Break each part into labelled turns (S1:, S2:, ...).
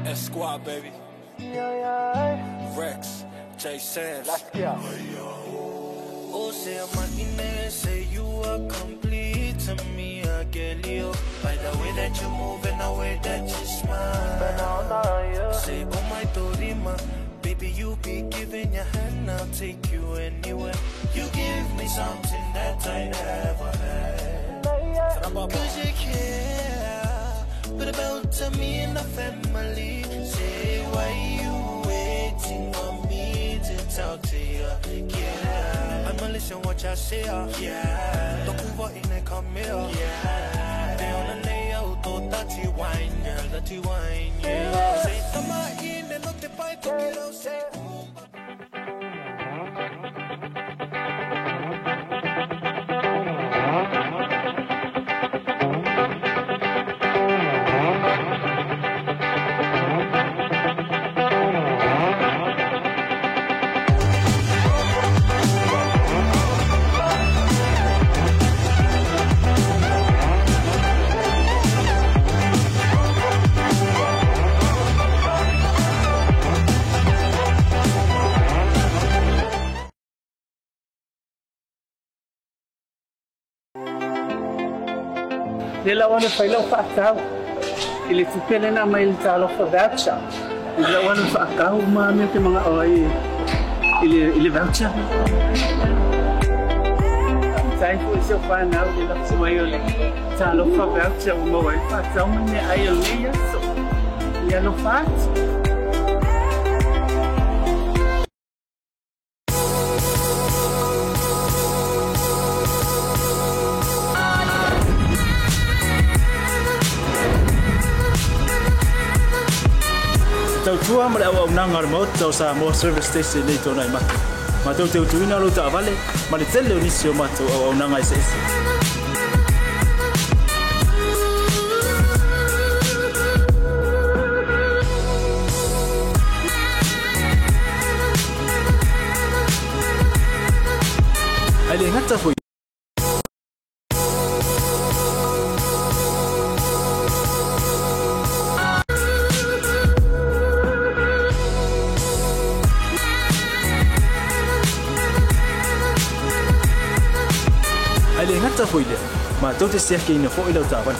S1: Esquire, baby. Rex, J Sands.
S2: Oh, say I'm a say you are complete to me, I get you. By the way that you move and the way that you smile. Say, oh my Dorima, baby, you be giving your hand, I'll take you anywhere. You give me something that I never had. Cause you care, but about to me and the family. Say, why you waiting on me to talk to you? Yeah, I'ma listen what y'all say. Yeah, don't move on in and come here. Yeah, they on the layout, thought that you wine, girl, that you wine, yeah. Say, tama in and not the pipe, quiero say.
S3: Nila wana faila whaakau. Ili tupele na mai talo for voucher. Nila wana whaakau mami te mga oi. Ili voucher. Time for so far now. Nila sumayo talo for voucher. Umawai whaakau mani ayo liya so. Yellow fat.
S4: Tau tua male au nanga remote tau sa mo service station nei tona i matu. Ma tau te utuina lo ta vale, ma le tele unisio matu au nanga ese ese. Ale ngata foi. Ale ngata foi le, ma tau te sia ke ina foi lau tawan.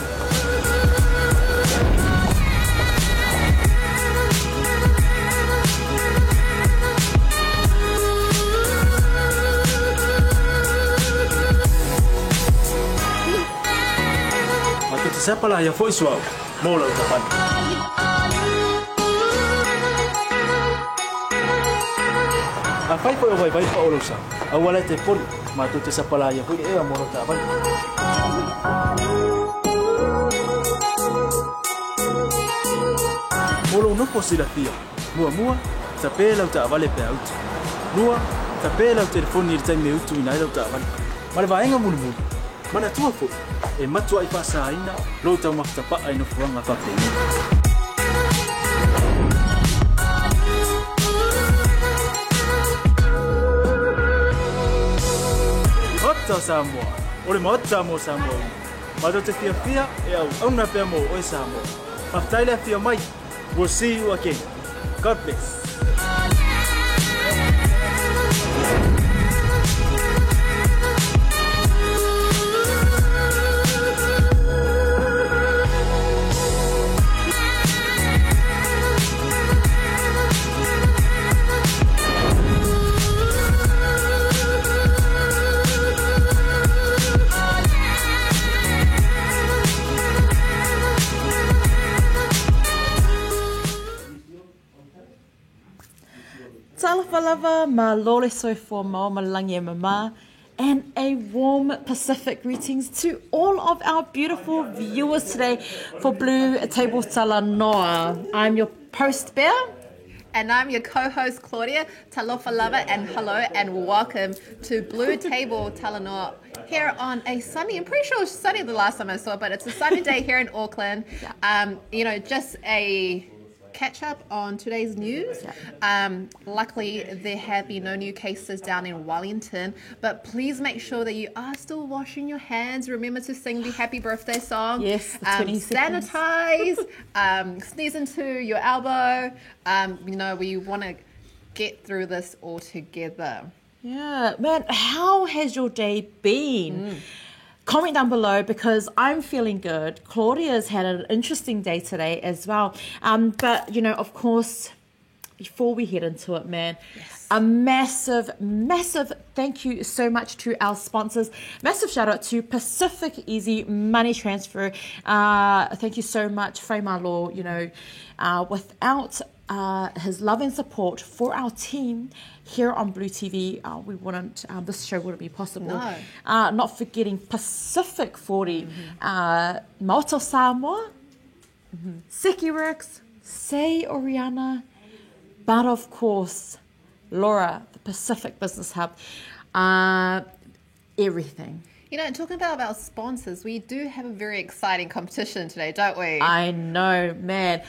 S4: Ma tau te sapa la ya foi suau, mo lau tawan. A fai foi o vai pa o lousa, a wala te poli. Matu te sapalaya ko e amoro taban. Molo no posibilidad. Mua tapela o tavale pe auto. Mua tapela o telefone il time auto ina o taban. Mala vaenga mulu. Mana tua fo. E matu ai pasa ina lo ta makta pa ai no fuanga pa pe. Ota Samoa, ore mota mo Samoa. Mato te fia e au na pe mo o Samoa. Maftaila fia mai. We'll see you again. God bless.
S5: Talafalava, ma lole so for ma malangi mama, and a warm Pacific greetings to all of our beautiful viewers today for Blue Table Talanoa. I'm your host Bear.
S6: And I'm your co-host Claudia. Talofa lava and hello and welcome to Blue Table Talanoa here on a sunny, I'm pretty sure it was sunny the last time I saw it, but it's a sunny day here in Auckland. You know, just a catch up on today's news. Luckily, there have been no new cases down in Wellington, but please make sure that you are still washing your hands. Remember to sing the happy birthday song.
S5: Yes, the 20 seconds.
S6: Sanitize, sneeze into your elbow. We want to get through this all together.
S5: Yeah, man, how has your day been? Comment down below because I'm feeling good. Claudia's had an interesting day today as well. But, of course, before we head into it, man, a massive, massive thank you so much to our sponsors. Massive shout out to Pacific Easy Money Transfer. Thank you so much, Frei Malo. Without his love and support for our team here on Blue TV, this show wouldn't be possible.
S6: No.
S5: Not forgetting Pacific 40, Maoto Samoa, Sekiworks, Say Oriana, but of course, Laura, the Pacific Business Hub, everything.
S6: Talking about our sponsors, we do have a very exciting competition today, don't we?
S5: I know, man.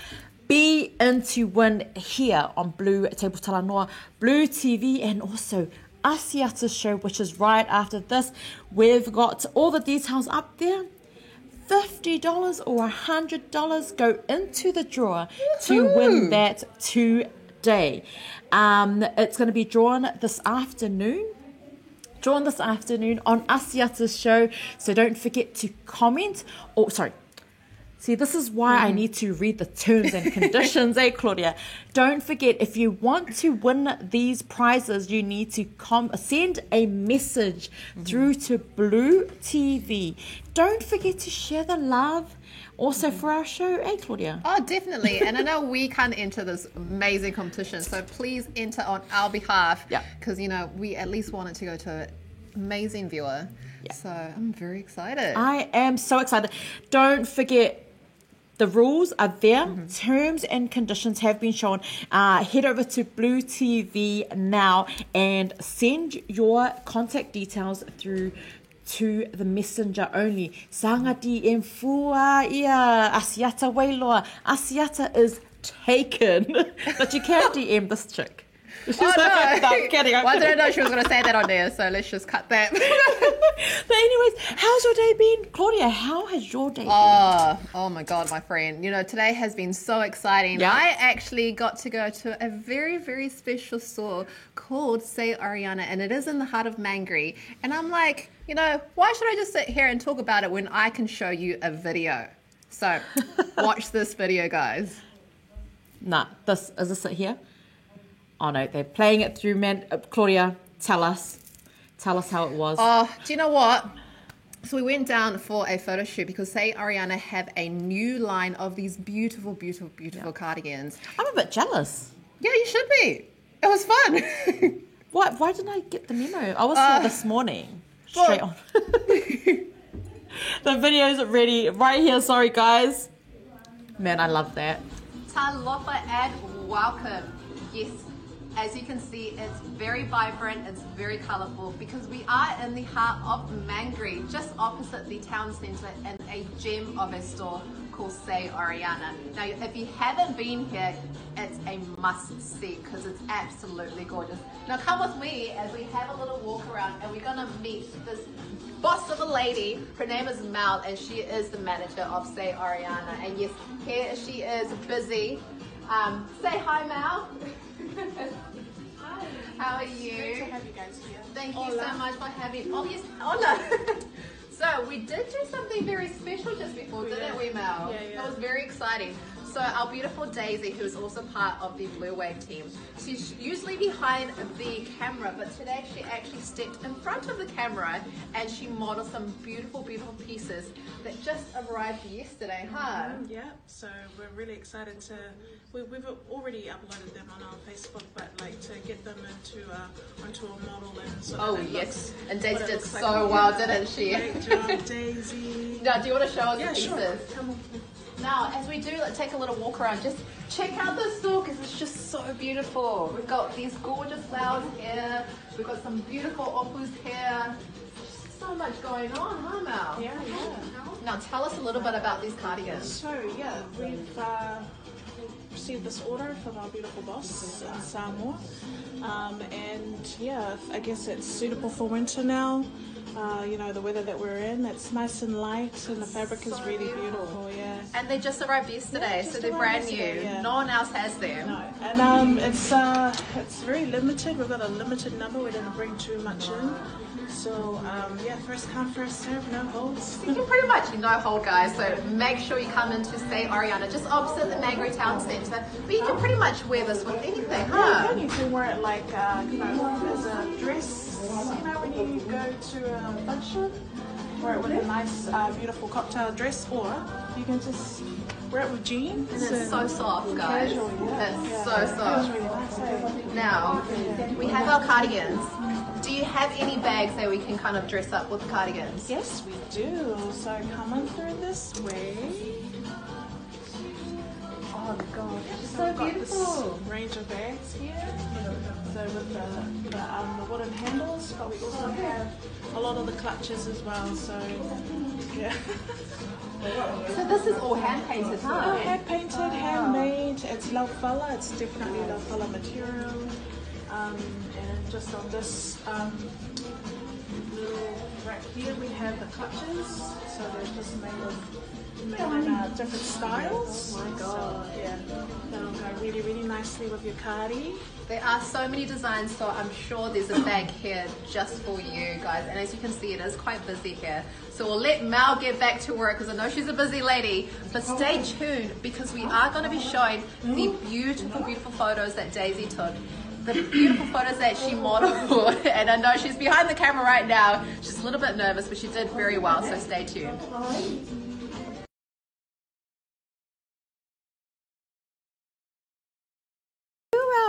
S5: Be in to win here on Blue Table Talanoa, Blue TV, and also Asiata's show, which is right after this. We've got all the details up there. $50 or $100 go into the drawer to win that today. It's going to be drawn this afternoon on Asiata's show. So don't forget to comment. See, this is why I need to read the terms and conditions, Claudia? Don't forget, if you want to win these prizes, you need to send a message through to Blue TV. Don't forget to share the love also for our show, Claudia?
S6: Oh, definitely. And I know we can't enter this amazing competition, so please enter on our behalf.
S5: Yeah.
S6: Because, we at least want it to go to an amazing viewer. Yeah. So I'm very excited.
S5: I am so excited. Don't forget, the rules are there. Terms and conditions have been shown. Head over to Blue TV now and send your contact details through to the messenger only. Sanga DM fua ia Asiata wailoa. Asiata is taken. But you can DM this chick.
S6: Oh, no.
S5: I'm kidding.
S6: Well, I didn't know she was going to say that on there, so let's just cut that.
S5: But anyways, how's your day been? Claudia, how has your day been?
S6: Oh my God, my friend. Today has been so exciting.
S5: Yeah.
S6: I actually got to go to a very, very special store called Say Oriana, and it is in the heart of Mangere. And I'm like, why should I just sit here and talk about it when I can show you a video? So watch this video, guys.
S5: Nah, is this it here? Oh no, they're playing it through, man. Claudia, tell us how it was.
S6: Oh, do you know what? So we went down for a photo shoot because Say Oriana have a new line of these beautiful, beautiful, beautiful cardigans.
S5: I'm a bit jealous.
S6: Yeah, you should be. It was fun.
S5: Why didn't I get the memo? I was here this morning. Straight on. The video's ready right here. Sorry, guys. Man, I love that.
S6: Talofa and welcome. Yes. As you can see, it's very vibrant, it's very colourful because we are in the heart of Mangere, just opposite the town centre, and a gem of a store called Say Oriana. Now, if you haven't been here, it's a must-see because it's absolutely gorgeous. Now, come with me as we have a little walk around and we're going to meet this boss of a lady. Her name is Mel and she is the manager of Say Oriana. And yes, here she is busy. Say hi, Mel.
S7: Hi.
S6: How are you?
S7: It's great to have you guys here.
S6: Thank you so much for having. Oh yes, hola. So we did do something very special just before, didn't we, Mel?
S7: Yeah.
S6: That was very exciting. So our beautiful Daisy, who's also part of the Blue Wave team, she's usually behind the camera, but today she actually stepped in front of the camera and she modeled some beautiful, beautiful pieces that just arrived yesterday, huh?
S7: Yeah, so we're really excited to, we've already uploaded them on our Facebook, but like to get them onto a model and sort of.
S6: Oh yes, and Daisy did so well, didn't she?
S7: Great job, Daisy.
S6: Now, do you want to show us the pieces?
S7: Sure. Come on.
S6: Now, as we do, let's take a little walk around. Just check out the store because it's just so beautiful. We've got these gorgeous flowers here. We've got some beautiful opus here. So much going on, huh, Mel?
S7: Yeah.
S6: Now, tell us a little bit about these cardigans.
S7: So yeah, we've received this order from our beautiful boss in Samoa. And yeah, I guess it's suitable for winter now. You know, the weather that we're in, it's nice and light and the fabric is really beautiful, yeah.
S6: And they just arrived yesterday, so they're brand new.
S7: Yeah.
S6: No one else has them.
S7: No. And it's very limited. We've got a limited number. We didn't bring too much in. So yeah, first come, first serve, no holds.
S6: You can pretty much no hold, guys. So make sure you come into Say Oriana, just opposite the Mangere Town Centre. But you can pretty much wear this with anything, huh?
S7: Yeah, you can wear it like you know, as a dress. You know, when you go to a function, wear it with a nice, beautiful cocktail dress, or you can just wear it with jeans.
S6: And it's so soft, guys.
S7: Casual, yeah.
S6: It's so soft.
S7: Really nice, eh?
S6: Now, we have our cardigans. Do you have any bags that we can kind of dress up with the cardigans?
S7: Yes, we do. So coming through this way. Oh god,
S6: So beautiful.
S7: This range of bags here. So with the wooden handles, but we also have a lot of the clutches as well. So yeah.
S6: So this is all hand painted, huh?
S7: Hand painted, handmade. It's Laufala. It's definitely Laufala material. And just on this little rack here, we have the clutches. So they're just made in different styles. Oh my god! So, yeah, that'll go really, really nicely with your cardi.
S6: There are so many designs, so I'm sure there's a bag here just for you guys. And as you can see, it is quite busy here. So we'll let Mel get back to work because I know she's a busy lady. But stay tuned because we are going to be showing the beautiful, beautiful photos that Daisy took. The beautiful photos that she modeled. And I know she's behind the camera right now. She's a little bit nervous, but she did very well. So stay tuned.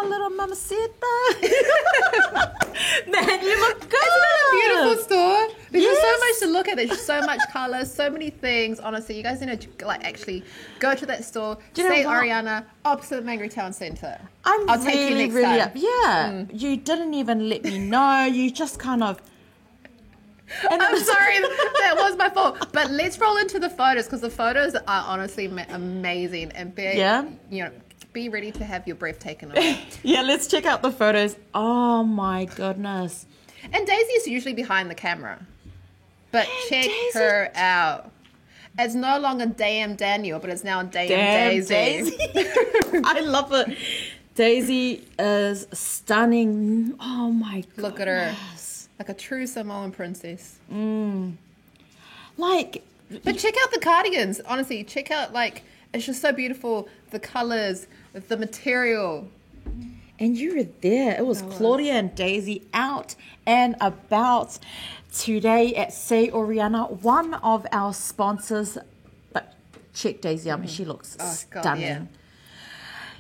S5: Little mamacita. Man, you look good.
S6: Isn't it a beautiful store? There's just so
S5: Yes.
S6: much to look at. There's so much color, so many things. Honestly, you guys need to like actually go to that store.
S5: Do you know
S6: Say
S5: what?
S6: Oriana, opposite Mangere Town Centre.
S5: I'll
S6: take you next time.
S5: Yeah, you didn't even let me know. You just kind of. And
S6: I'm sorry, that was my fault. But let's roll into the photos because the photos are honestly amazing and you know, be ready to have your breath taken away.
S5: Yeah, let's check out the photos. Oh my goodness.
S6: And Daisy is usually behind the camera. But check
S5: Daisy.
S6: her out. It's no longer Damn Daniel, but it's now Damn Daisy.
S5: I love it. Daisy is stunning. Oh my god.
S6: Look at her. Like a true Samoan princess.
S5: Like,
S6: But check out the cardigans. Honestly, check out, like, it's just so beautiful. The colors, the material.
S5: and you were there. It was Claudia and Daisy out and about today at Say Oriana, one of our sponsors. But check Daisy out. She looks stunning.
S6: yeah.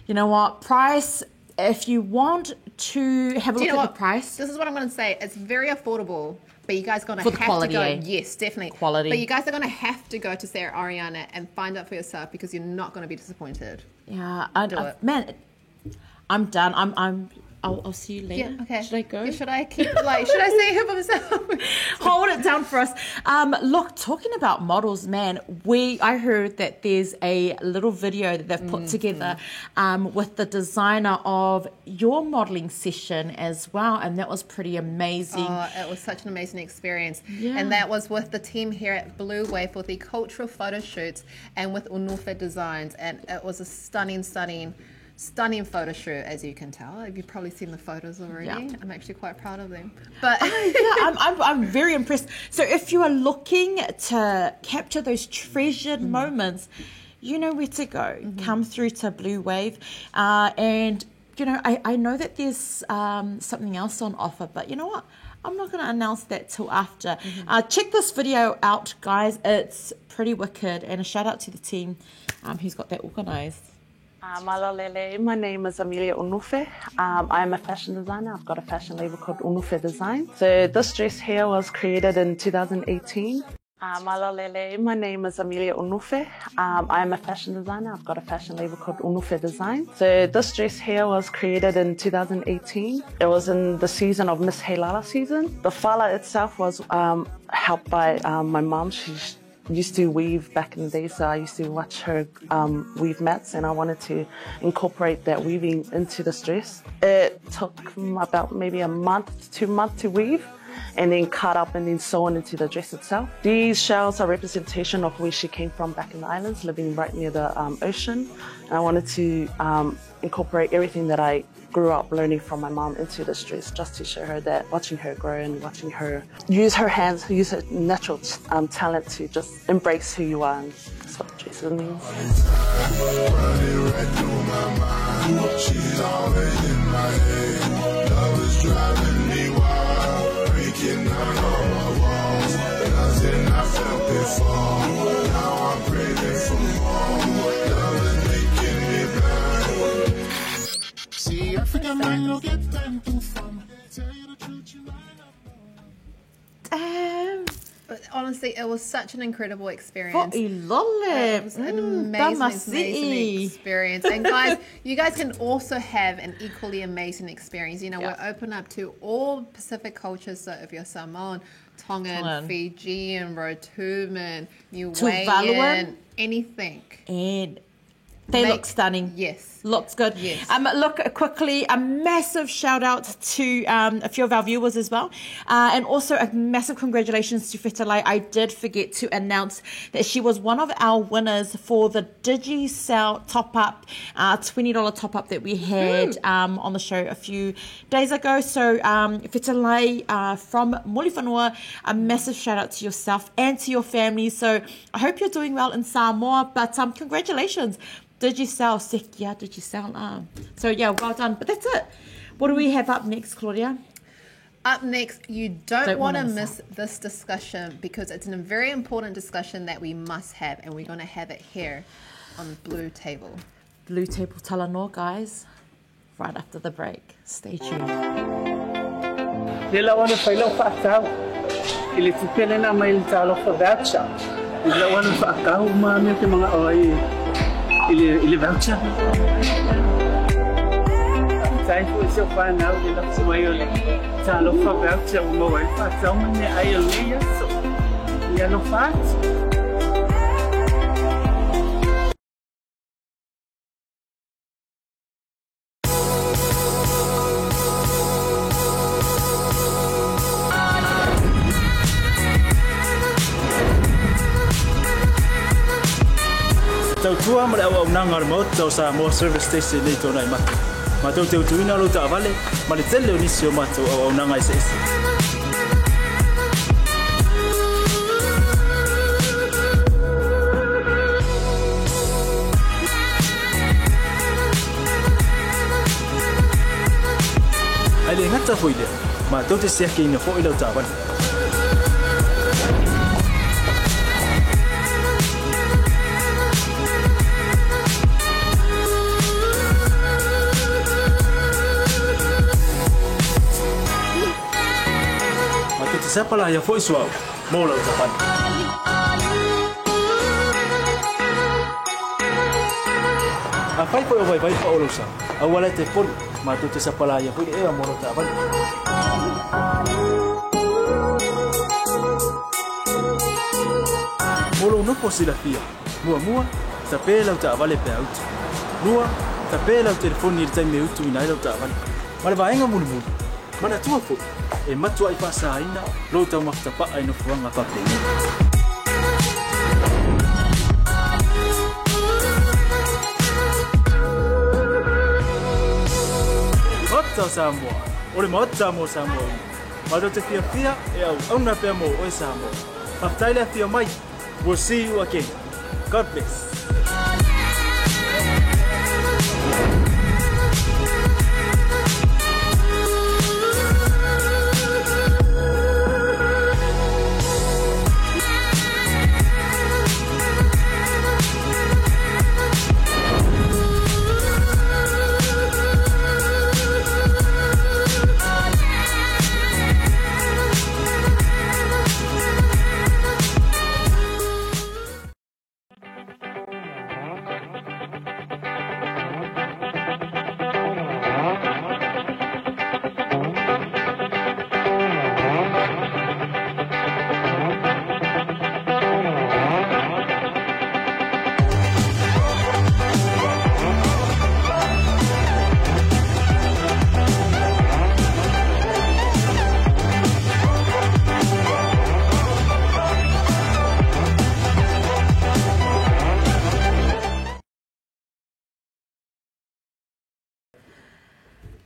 S5: You know what? Price, if you want to have a look at the price.
S6: This is what I'm going to say. It's very affordable, but you guys are going to
S5: For the
S6: have
S5: quality,
S6: to go.
S5: eh?
S6: Yes, definitely.
S5: Quality.
S6: But you guys are going to have to go to Say Oriana and find out for yourself because you're not going to be disappointed.
S5: Yeah,
S6: it.
S5: man, I'm done. I'll see you later.
S6: Yeah, okay.
S5: Should I go?
S6: Yeah, should I keep, like, should I say here by myself?
S5: Hold it down for us. Look, talking about models, man, I heard that there's a little video that they've put together with the designer of your modeling session as well, and that was pretty amazing.
S6: Oh, it was such an amazing experience.
S5: Yeah.
S6: And that was with the team here at Blue Wave for the cultural photo shoots and with Unufe Designs. And it was a stunning photo shoot, as you can tell. You've probably seen the photos already.
S5: Yeah.
S6: I'm actually quite proud of them. But
S5: Yeah, I'm very impressed. So if you are looking to capture those treasured moments, you know where to go. Come through to Blue Wave. And, you know, I know that there's something else on offer, but you know what? I'm not going to announce that till after. Check this video out, guys. It's pretty wicked. And a shout out to the team who's got that organised.
S8: Malalele, my name is Amelia Unufe. I'm a fashion designer. I've got a fashion label called Unufe Design. So this dress here was created in 2018. Malalele, my name is Amelia Unufe. I'm a fashion designer. I've got a fashion label called Unufe Design. So this dress here was created in 2018. It was in the season of Miss Heilala season. The fala itself was helped by my mom. used to weave back in the day, so I used to watch her weave mats, and I wanted to incorporate that weaving into this dress. It took about maybe a month, 2 months to weave, and then cut up and then sewn into the dress itself. These shells are representation of where she came from back in the islands, living right near the ocean. And I wanted to incorporate everything that I grew up learning from my mom into this dress, just to show her that watching her grow and watching her use her hands, use her natural talent to just embrace who you are. And that's what dress means. She's always in my head. Love is driving me wild, breaking down all my walls. Nothing I felt before. Now I'm craving for more. Love is making me blind. See, African man, you get them too from. Tell you the truth, you might not.
S5: Damn.
S6: But honestly, it was such an incredible experience.
S5: It
S6: was an amazing experience. And guys, you guys can also have an equally amazing experience. You know, we're open up to all Pacific cultures. So if you're Samoan, Tongan, Fijian, Rotuman, Niuean, anything.
S5: And they look stunning.
S6: Yes.
S5: Looks good.
S6: Yes.
S5: Look, quickly, a massive shout out to a few of our viewers as well. And also a massive congratulations to Fetalai. I did forget to announce that she was one of our winners for the Digicel top-up, $20 top-up that we had on the show a few days ago. So Fetalai from Moliwhanua, a massive shout out to yourself and to your family. So I hope you're doing well in Samoa, but congratulations. Digicel, Sekia Digicel. So yeah, well done. But that's it. What do we have up next, Claudia?
S6: Up next, you don't want to miss this discussion, because it's a very important discussion that we must have, and we're going to have it here on Blue Table.
S5: Blue Table Talanoa, guys. Right after the break. Stay tuned.
S3: Nila wana whailau whaakau. Ili tupele na mai talo whawaucha. Nila wana whaakau mami te mga oi. Ili voucher. Time for so far now, we love to my only talo whawaucha o mawai whaakau mane ai o lia so. Ia no fat.
S4: Tautua ma le au nanga mo tau sa mo service station nei tona i matu. Ma tau teu tuina lo ta vale, ma le tele o nisi o matu au nanga i se. Ai le ngata hoile, ma tau te sia ki na fo i lo ta vale. Siapa lah yang voice wow, mau lah ucapan. Apa itu yang baik pak ulusan? Awalnya telepon, matu tu siapa lah yang boleh mau lah ucapan. Mulu no posibilidad. Mua, tapi lah ucapan le peaut. Mua, tapi lah telefon ni kita meut tu inai lah ucapan. Malah bayang mulu. Mana tua fu? Matua i pasaina, lo tau maktapa ai no fuanga papengi. Mata Samoa, ole mata mo Samoa. Mata te fia e au na pe mo o Samoa. Maftaila fia mai. We'll see you again. God bless.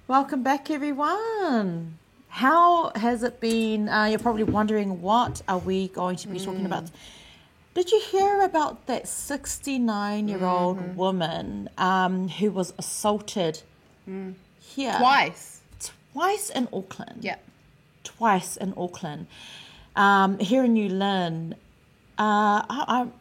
S5: Welcome back, everyone. How has it been? You're probably wondering, what are we going to be talking about? Did you hear about that 69-year-old woman who was assaulted here? Twice in Auckland.
S6: Yeah.
S5: Twice in Auckland. Here in New Lynn. I'm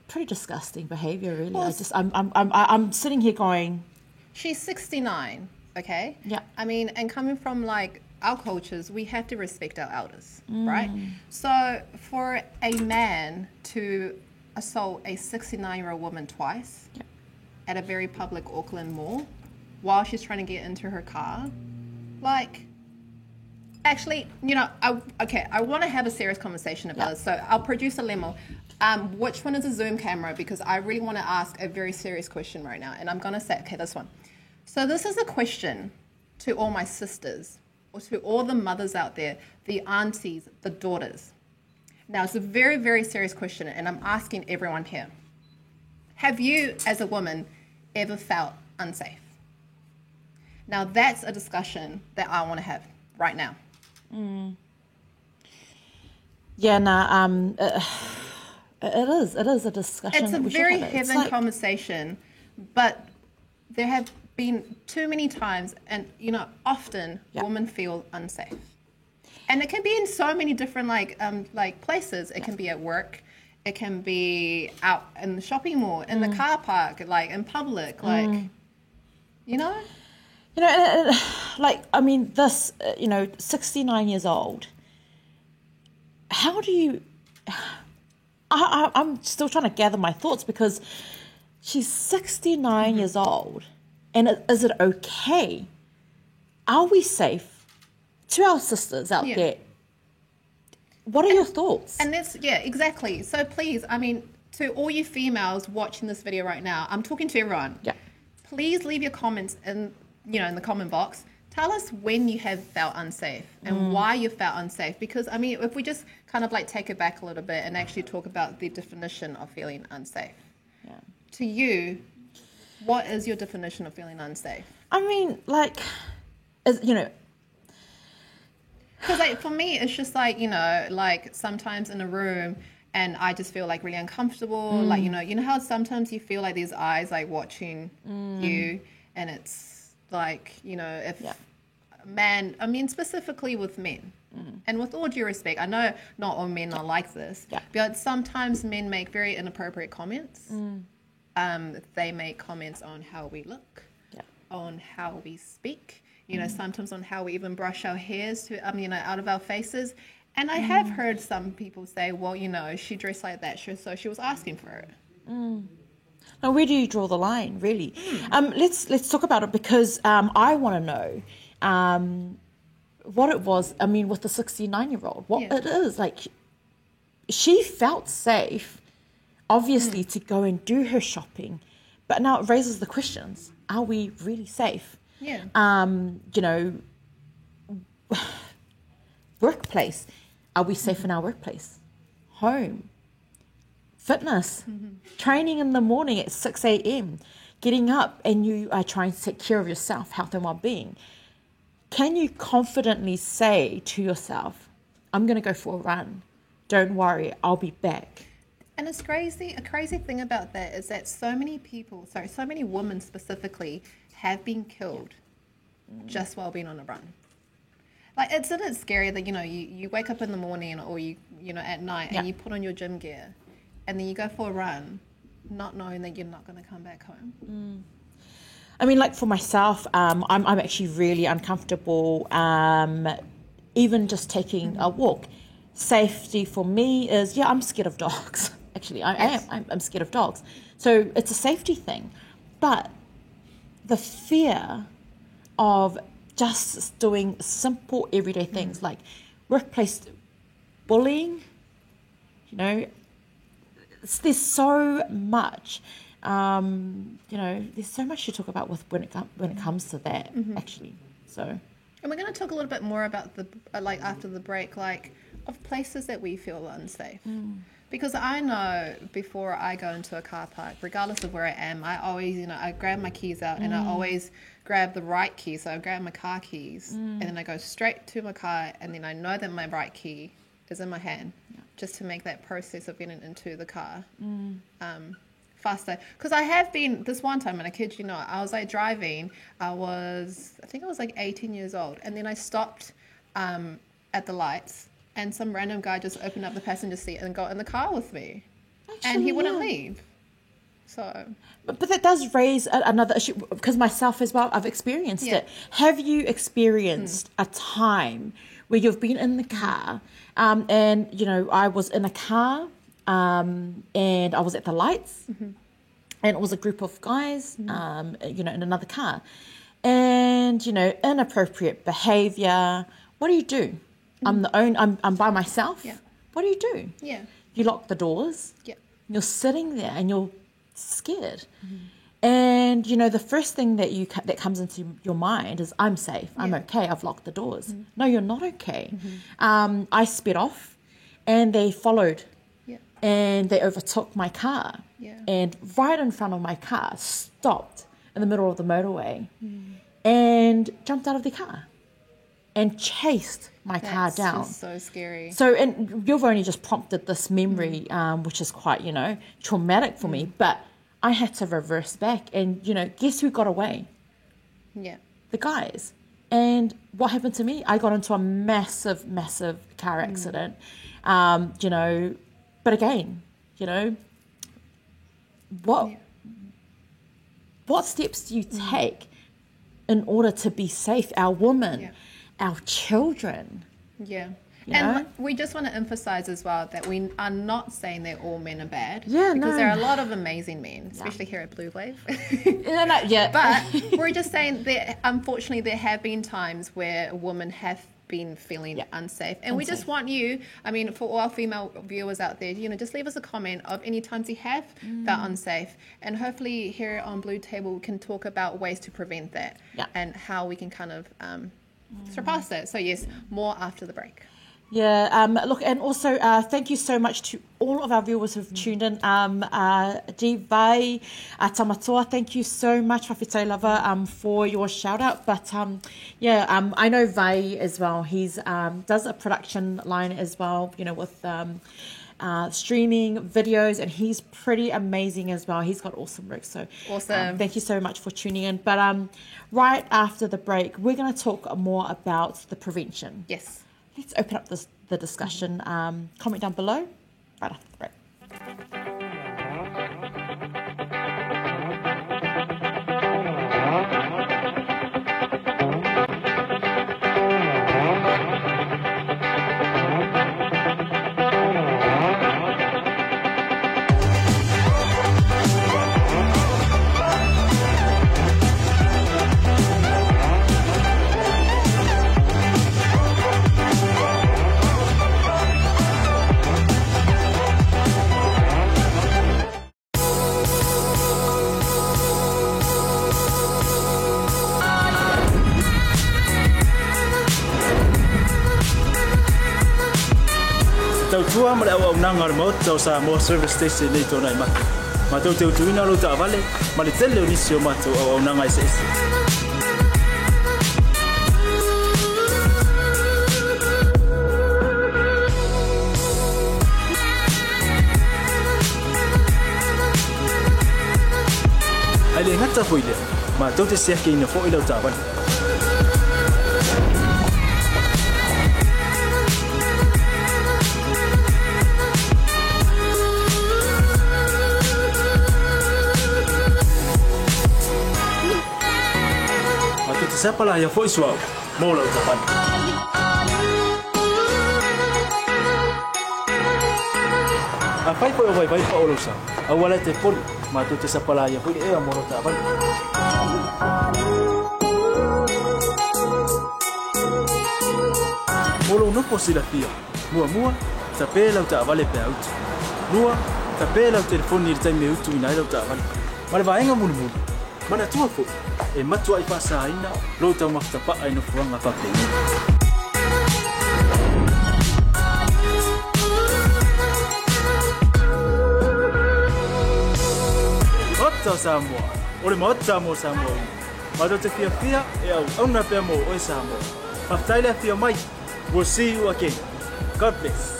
S5: pretty disgusting behaviour, really.
S6: Well,
S5: I'm sitting here going,
S6: she's 69, okay?
S5: Yeah.
S6: I mean, and coming from like our cultures, we have to respect our elders, right? So for a man to assault a 69-year-old woman twice at a very public Auckland mall while she's trying to get into her car, like, actually, you know, I want to have a serious conversation about this. So I'll produce a lemo. Which one is a Zoom camera? Because I really want to ask a very serious question right now. And I'm going to say, okay, this one. So this is a question to all my sisters, or to all the mothers out there, the aunties, the daughters. Now, it's a very, very serious question, and I'm asking everyone here. Have you, as a woman, ever felt unsafe? Now, that's a discussion that I want to have right now.
S5: It is a discussion.
S6: It's a very heavy conversation, but there have been too many times, and you know, often women feel unsafe, and it can be in so many different like places. It can be at work, it can be out in the shopping mall, in the car park, like in public, like you know,
S5: like, I mean, this 69 years old. How do you? I'm still trying to gather my thoughts, because she's 69 years old. And is it okay? Are we safe? To our sisters out there, what are your thoughts?
S6: And that's, exactly. So please, I mean, to all you females watching this video right now, I'm talking to everyone.
S5: Yeah.
S6: Please leave your comments in the comment box. Tell us when you have felt unsafe and why you felt unsafe. Because, I mean, if we just kind of like take it back a little bit and actually talk about the definition of feeling unsafe.
S5: Yeah.
S6: To you, what is your definition of feeling unsafe?
S5: I mean, like,
S6: because like for me, it's just like, like sometimes in a room and I just feel like really uncomfortable. Like, you know how sometimes you feel like these eyes like watching you, and it's like, if man, I mean, specifically with men, and with all due respect, I know not all men are like this, but sometimes men make very inappropriate comments. They make comments on how we look, on how we speak, sometimes on how we even brush our hairs out of our faces. And I have heard some people say, well, she dressed like that, so she was asking for it.
S5: Now, where do you draw the line, really? Let's talk about it, because I want to know what it was, I mean, with the 69-year-old, what it is. Like, she felt safe, obviously, to go and do her shopping, but now it raises the questions: are we really safe? Workplace, are we safe in our workplace? Home, fitness, training in the morning at 6 a.m, getting up, and you are trying to take care of yourself, health and well-being. Can you confidently say to yourself, I'm going to go for a run, don't worry, I'll be back?
S6: And it's crazy. A crazy thing about that is that so many women specifically have been killed just while being on a run. Like, isn't it scary that, you wake up in the morning, or you at night, and you put on your gym gear, and then you go for a run, not knowing that you're not going to come back home?
S5: I mean, like, for myself, I'm actually really uncomfortable, even just taking a walk. Safety for me is, I'm scared of dogs. Actually, I'm scared of dogs. So it's a safety thing. But the fear of just doing simple everyday things like workplace bullying, there's so much. There's so much to talk about when it comes to that, actually. So,
S6: and we're going to talk a little bit more about after the break, of places that we feel unsafe. Because I know before I go into a car park, regardless of where I am, I always, I grab my keys out and I always grab the right key. So I grab my car keys and then I go straight to my car and then I know that my right key is in my hand just to make that process of getting into the car faster. Because I have been, this one time, and I kid you not, I was like driving, I think I was like 18 years old, and then I stopped at the lights and some random guy just opened up the passenger seat and got in the car with me. Actually, and he wouldn't leave. So,
S5: but that does raise another issue, because myself as well, I've experienced it. Have you experienced a time where you've been in the car and, I was in a car and I was at the lights and it was a group of guys, in another car, and, inappropriate behavior. What do you do? I'm by myself. Yeah. What do you do?
S6: Yeah.
S5: You lock the doors.
S6: Yeah.
S5: You're sitting there and you're scared. And, the first thing that comes into your mind is, I'm safe. I'm okay. I've locked the doors. No, you're not okay. I sped off and they followed. Yeah. And they overtook my car. Yeah. And right in front of my car, stopped in the middle of the motorway and jumped out of the car and chased my car down.
S6: That's so scary.
S5: So, and you've only just prompted this memory, which is quite, traumatic for me. But I had to reverse back and, guess who got away?
S6: Yeah.
S5: The guys. And what happened to me? I got into a massive, massive car accident. But again, what steps do you take in order to be safe? Our women, our children.
S6: Yeah. And we just want to emphasize as well that we are not saying that all men are bad.
S5: Yeah,
S6: because there are a lot of amazing men, especially here at Blue Wave.
S5: Yeah.
S6: But we're just saying that unfortunately there have been times where women have been feeling unsafe. And we just want you, for all our female viewers out there, just leave us a comment of any times you have felt unsafe. And hopefully here on Blue Table we can talk about ways to prevent that and how we can kind of surpass that. So yes, more after the break.
S5: Yeah, look, and also thank you so much to all of our viewers who've tuned in. Vai, Tamatoa, thank you so much, Whawhitai Lava, for your shout out. But I know Vai as well. He's does a production line as well, with streaming videos, and he's pretty amazing as well. He's got awesome work. So
S6: awesome.
S5: Thank you so much for tuning in. But right after the break, we're going to talk more about the prevention.
S6: Yes.
S5: Let's open up the discussion. Comment down below right after the break.
S4: Tua mala au nanga mo tau sa mo service station nei tona ma. Ma tau teu tuina lo ta vale, ma le tele unisio ma tau au nanga ese. Ale ngata foile, ma tau te sia ke ina fo ilo ta vale. Siapa lah yang voice wow mau lau tapan. Apa itu yang vai pa olosa? Awalnya telepon, matu te siapa lah yang boleh mau lau tapan. Molo no posila pia. Mua tapi lau tak vale pe out. Mua tapi lau telefon ni tai meu tu ina lau tapan. Mal vai ngamul. Mana tua fo e matua I pasa ina lo tau maftapa ai no fuanga pa pe. o Samoa. O le maota Samoa Samoa. Ma do te fia e au auna pia mo o Samoa. Maftaile fia mai. We'll see you again. God bless.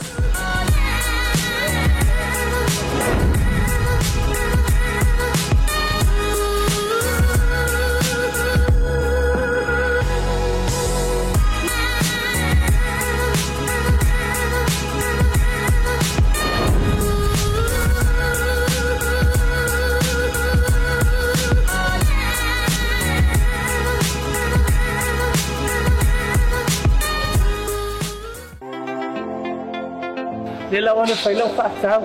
S3: Le la wana whailau whaakau.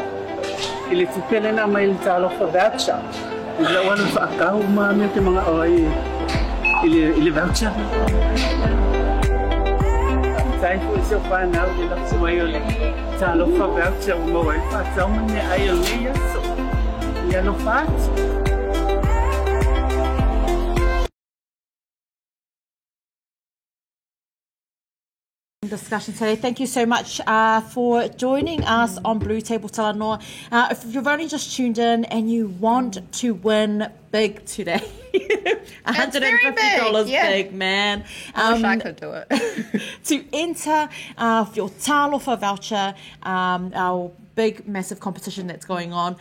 S3: I le tupele na mai le talo for voucher. I le wana whaakau ma me te mga oi. I le voucher. Tai fu se whanau le la suai o le talo for voucher o mawai whaakau mane ai o le yaso. Ia no whaat.
S5: Discussion today. Thank you so much for joining us on Blue Table Talanoa. If you've only just tuned in and you want to win big today, $150 big, man.
S6: I wish I could do it.
S5: To enter your Talofa voucher, our big, massive competition that's going on,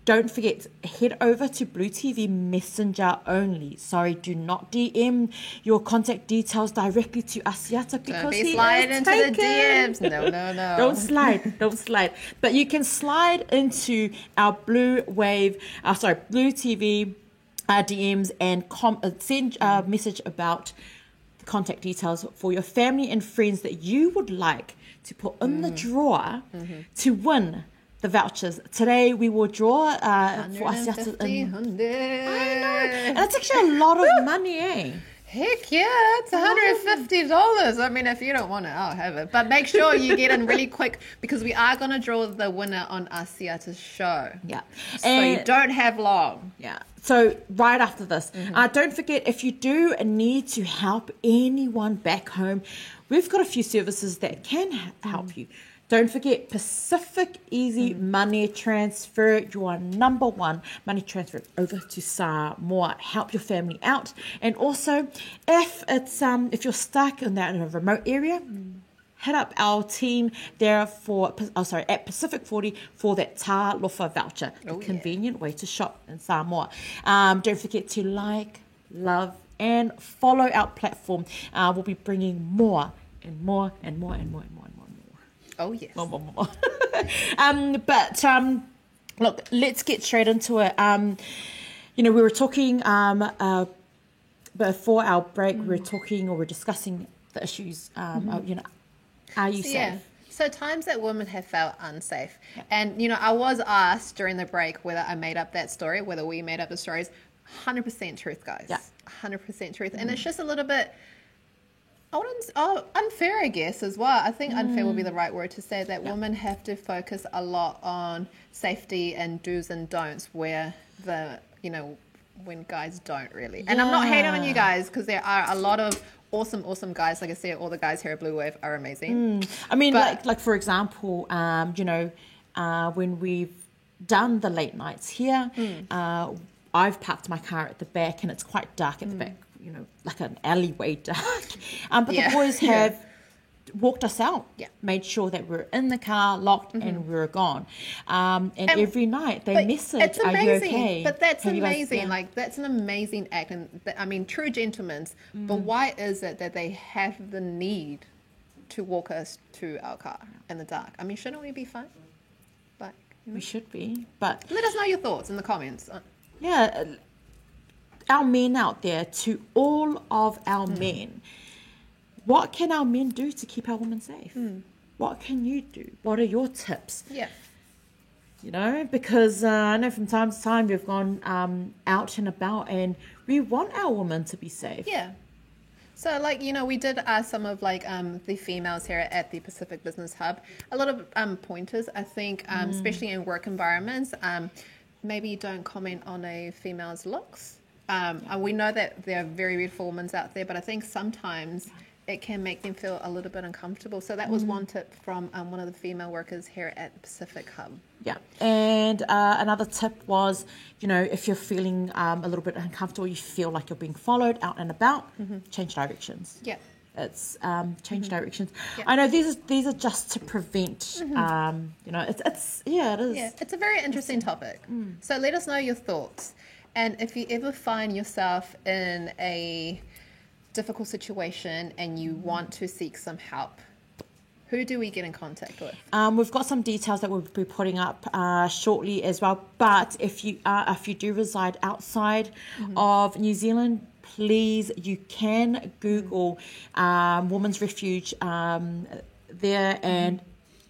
S5: don't forget, head over to Blue TV Messenger only. Sorry, do not DM your contact details directly to Asiata because
S6: don't be sliding into the DMs. No. Don't slide. But you can slide into our Blue TV DMs and send a message about the contact details for your family and friends that you would like to put in the drawer to win the vouchers. Today we will draw for Asiata. I know. And it's actually a lot of money, eh?
S9: Heck yeah, it's $150. I mean, if you don't want it, I'll have it. But make sure you get in really quick because we are going to draw the winner on Asiata's show.
S5: Yeah.
S9: So you don't have long.
S5: Yeah. So right after this, don't forget, if you do need to help anyone back home, we've got a few services that can help you. Don't forget Pacific Easy Money Transfer, your number one money transfer over to Samoa. Help your family out. And also, if you're stuck in a remote area, hit up our team there at Pacific 40 for that Talofa voucher. A convenient way to shop in Samoa. Don't forget to like, love, and follow our platform. We'll be bringing more and more and more and more and more.
S9: Oh, yes.
S5: Look, let's get straight into it. We were talking before our break, we were discussing the issues. Are you safe?
S9: Yeah. So times that women have felt unsafe. Yeah. And, I was asked during the break whether I made up that story, whether we made up the stories. 100% truth, guys.
S5: Yeah.
S9: 100% truth. And it's just a little bit... unfair, I guess, as well. I think unfair would be the right word to say that women have to focus a lot on safety and do's and don'ts where when guys don't really. And I'm not hating on you guys because there are a lot of awesome guys. Like I said, all the guys here at Blue Wave are amazing.
S5: I mean, like for example, when we've done the late nights here, I've parked my car at the back and it's quite dark at the back. Like an alleyway dark. But the boys have walked us out, made sure that we're in the car, locked, and we're gone. And every night they message,
S9: it's amazing,
S5: are you okay?
S9: But that's amazing. That's an amazing act. And true gentlemen. But why is it that they have the need to walk us to our car in the dark? I mean, shouldn't we be fine?
S5: We should be. But
S9: let us know your thoughts in the comments.
S5: Yeah. Our men out there, to all of our men, what can our men do to keep our women safe? What can you do? What are your tips?
S9: Yeah.
S5: Because I know from time to time we've gone out and about and we want our women to be safe.
S9: Yeah. So, we did ask some of, the females here at the Pacific Business Hub, a lot of pointers, I think, especially in work environments. Maybe don't comment on a female's looks. We know that there are very beautiful women out there, but I think sometimes it can make them feel a little bit uncomfortable. So that was one tip from one of the female workers here at the Pacific Hub.
S5: Yeah, and another tip was, you know, if you're feeling a little bit uncomfortable, you feel like you're being followed out and about, change directions.
S9: Yeah.
S5: It's change directions.
S9: Yeah.
S5: I know these are just to prevent, you know, it is.
S9: Yeah, it's a very interesting topic. So let us know your thoughts. And if you ever find yourself in a difficult situation and you want to seek some help, who do we get in contact with?
S5: We've got some details that we'll be putting up shortly as well. But if you do reside outside of New Zealand, please, you can Google Women's Refuge there, and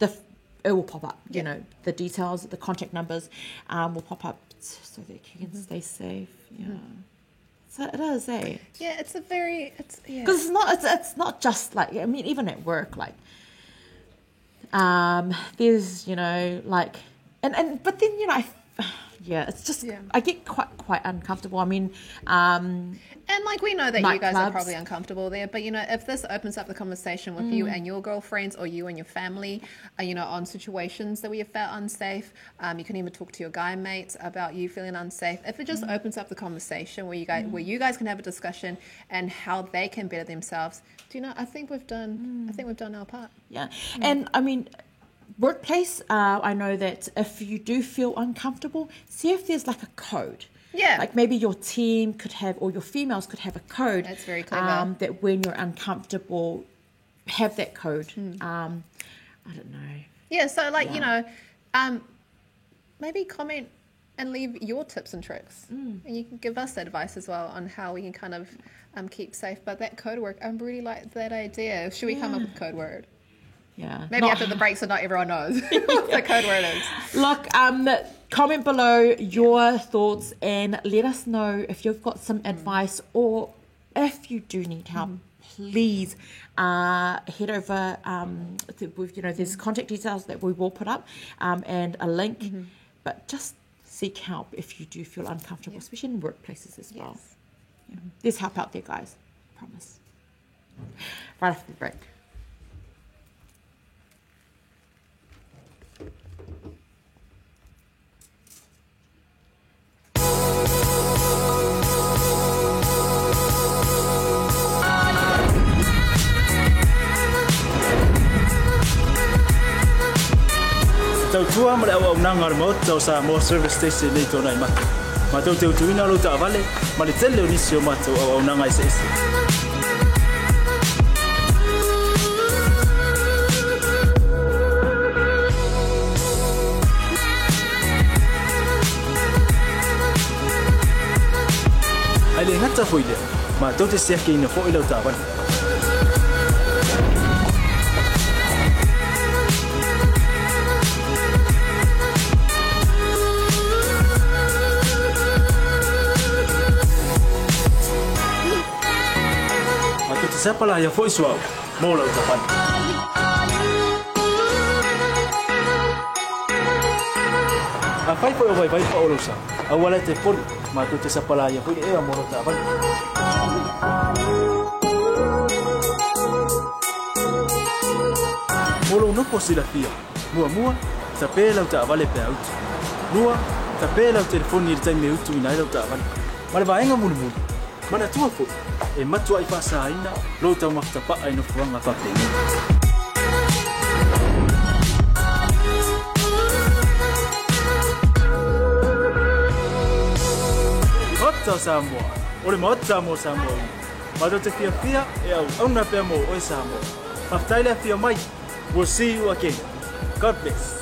S5: it will pop up. You know, the details, the contact numbers will pop up so that you can stay safe. Yeah. So it is, eh?
S9: Yeah, it's yeah.
S5: Because it's not just like, I mean, even at work, like there's, you know, like and but then, you know, it's just I get quite uncomfortable. I mean,
S9: and like we know that you guys are
S5: nightclubs.
S9: probably uncomfortable there, but you know, if this opens up the conversation with you and your girlfriends or you and your family, you know, on situations that we have felt unsafe, you can even talk to your guy mates about you feeling unsafe. If it just opens up the conversation where you guys can have a discussion and how they can better themselves, do you know? I think we've done our part.
S5: Yeah, and I mean, workplace. I know that if you do feel uncomfortable, see if there's like a code.
S9: Yeah.
S5: Like maybe your team could have, or your females could have a code.
S9: That's very clever.
S5: That when you're uncomfortable, have that code. I don't know.
S9: Yeah, so like, you know, maybe comment and leave your tips and tricks. And you can give us advice as well on how we can kind of keep safe. But that code word, I really like that idea. Should we come up with a code word?
S5: Yeah.
S9: Maybe after the break so not everyone knows what the code word is.
S5: Look, comment below your thoughts and let us know if you've got some advice, or if you do need help, please head over. You know, there's contact details that we will put up and a link. But just seek help if you do feel uncomfortable, especially in workplaces as well. Yeah. There's help out there, guys. Promise. Right after the break.
S4: Tau tua ma le au nanga mo tau sa mo service station nei tona i mata. Ma tau tau tuina lo ta vale, ma le tele o nisi o mata au nanga i se ese. Ai le ngata foi le, ma tau te sia ke ina fo i lo ta vale. Siapa lah yang voice wow, mau lah ucapan. Apa itu yang baik pak ulusa? Awalnya telepon, matu siapa lah yang voice mau lah ucapan. Mulu no posibilidad. Mua, tapela ucapan le peaut. Mua, tapela o telefone ni time meutu ina le ucapan. Malabaenga mulu. Mana tua fo e matua I fasaina lo tau maftapa ai no fuanga fapengi. Ota Samoa, ore mota mo Samoa. Mado te fia e au na pe mo o Samoa. Maftaila fia mai. We'll see you again. God bless.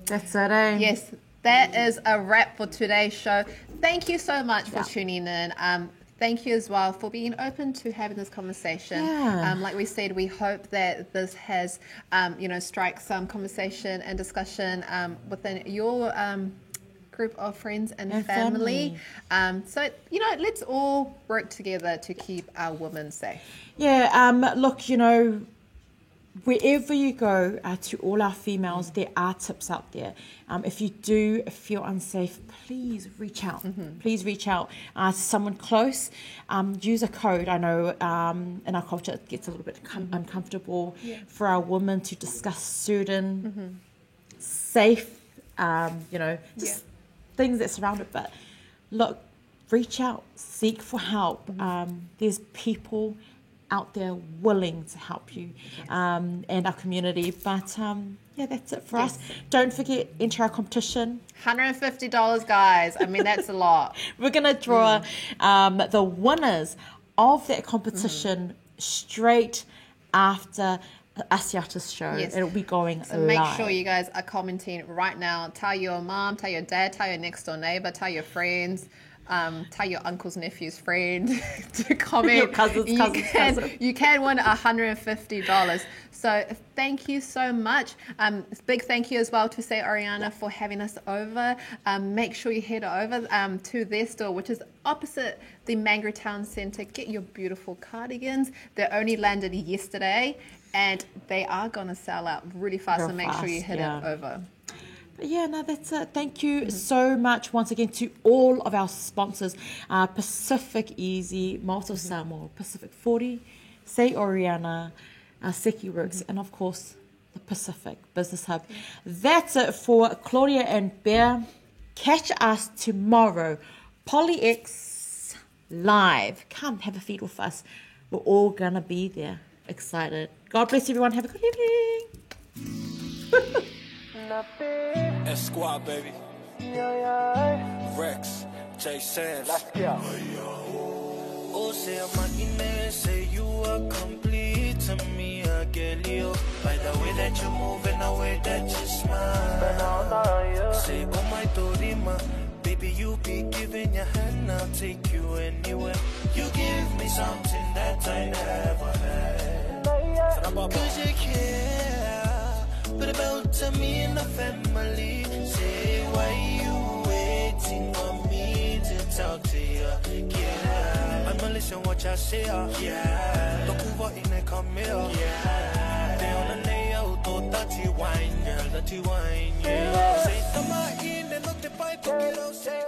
S5: That's it, eh?
S9: Yes, that is a wrap for today's show. Thank you so much for tuning in. Thank you as well for being open to having this conversation.
S5: Yeah.
S9: Like we said, we hope that this has, strike some conversation and discussion within your group of friends and family. So, let's all work together to keep our women safe.
S5: Yeah, look, wherever you go, to all our females, there are tips out there. If you do feel unsafe, please reach out. Please reach out to someone close. Use a code. I know in our culture it gets a little bit uncomfortable for our women to discuss certain safe, things that surround it. But look, reach out, seek for help. There's people out there willing to help you and our community. But that's it for us. Don't forget, enter our competition.
S9: $150, guys. I mean, that's a lot.
S5: We're going to draw the winners of that competition straight after Asiata's show.
S9: Yes.
S5: It'll be going
S9: So
S5: live.
S9: make sure you guys are commenting right now. Tell your mom, tell your dad, tell your next door neighbor, tell your friends. Tell your uncle's nephew's friend to comment.
S5: Your cousin's cousin.
S9: You can win $150. So thank you so much. Big thank you as well to Say Oriana for having us over. Make sure you head over to their store, which is opposite the Mangere Town Centre. Get your beautiful cardigans. They only landed yesterday and they are going to sell out really fast.
S5: Real
S9: so make sure you
S5: fast,
S9: head it over.
S5: But that's it. Thank you so much once again to all of our sponsors, Pacific Easy, Malta Samoa, Pacific 40, Say Oriana, Seki Works, and of course the Pacific Business Hub. That's it for Claudia and Bear. Catch us tomorrow, PolyX Live. Come have a feed with us. We're all gonna be there. Excited. God bless everyone. Have a good evening.
S1: Squad, baby. Rex, Jay Sands.
S2: Let's go. Oh, say a máquina, say you are complete to me, I get you. By the way that you move and the way that you smile. Say, oh my Dorima, baby, you be giving your hand, I'll take you anywhere. You give me something that I never had. Cause you care, but about to me and the family. Say, why you waiting on me to talk to you? Yeah, I'ma listen what y'all say. Yeah, don't move in and come here. Yeah, they on the layout, oh, dirty wine, girl, dirty wine, yeah. Say, tama in and not the pipe, say.